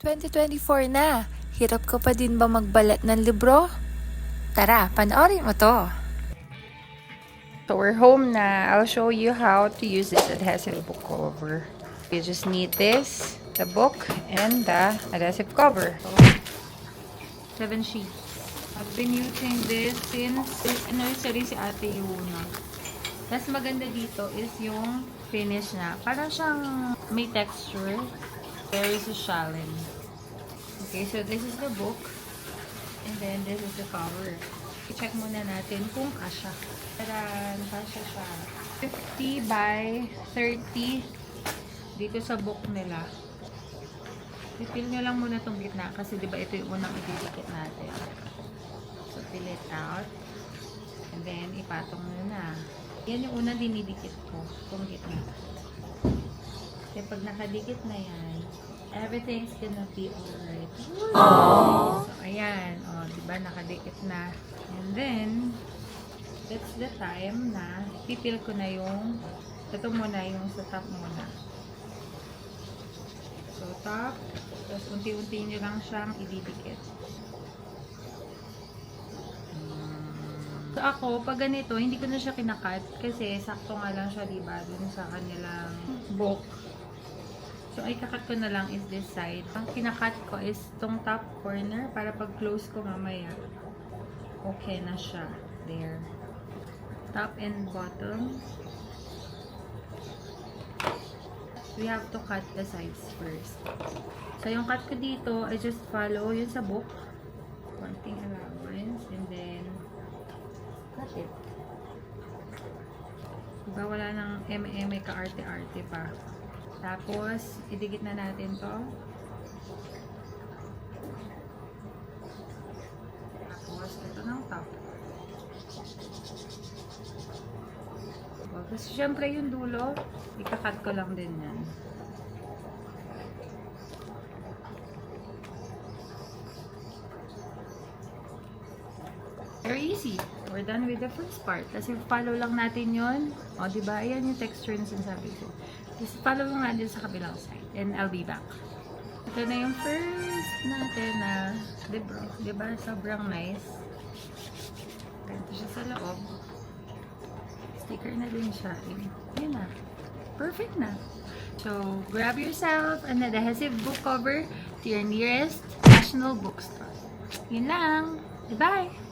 2024 na. Hirap ka pa din ba magbalat ng libro? Tara, panoorin mo to. So we're home na. I'll show you how to use this adhesive book cover. You just need this, the book, and the adhesive cover. 7 sheets. I've been using this since nursery si Ate Iuna. Mas maganda dito is yung finish na. Parang siyang may texture. Very social. Okay, so this is the book. And then this is the cover. I-check muna natin kung kasya. Taran, kasya siya. 50 by 30 dito sa book nila. I-fill nyo lang muna itong gitna kasi diba ito yung unang ididikit natin. So, fill it out. And then, ipatong nyo na. Yan yung unang dinidikit ko. Itong gitna. Kasi pag nakadikit na yan, everything's gonna be alright. So, ayan. O, diba, nakadikit na. And then, that's the time na pipil ko na yung ito muna, yung sa top muna. So, top. Tapos, unti-unti nyo lang siyang ididikit. So, ako, pag ganito, hindi ko na siya kinakat kasi sakto nga lang siya, diba, dun sa kanilang book. So, ay kakat ko na lang is this side. Ang kinakat ko is tong top corner para pag close ko mamaya, okay na siya. There. Top and bottom. We have to cut the sides first. So, yung cut ko dito, I just follow yun sa book. Konting allowance. And then, cut it. Diba wala nang eme-eme ka-arte-arte pa. Tapos, idikit na natin to. Tapos, ito ng top. Tapos, syempre yung dulo, ikakat ko lang din yan. Very easy. We're done with the first part. Kasi follow lang natin yun. O, diba? Ayan yung texture na sinasabi ko. Just follow lang natin sa kabilang side. And I'll be back. Ito na yung first natin na libro. Diba? Sobrang nice. Ganito siya sa loob. Sticker na din siya. Yun na. Perfect na. So, grab yourself an adhesive book cover to your nearest national bookstore. Yun lang. Bye-bye!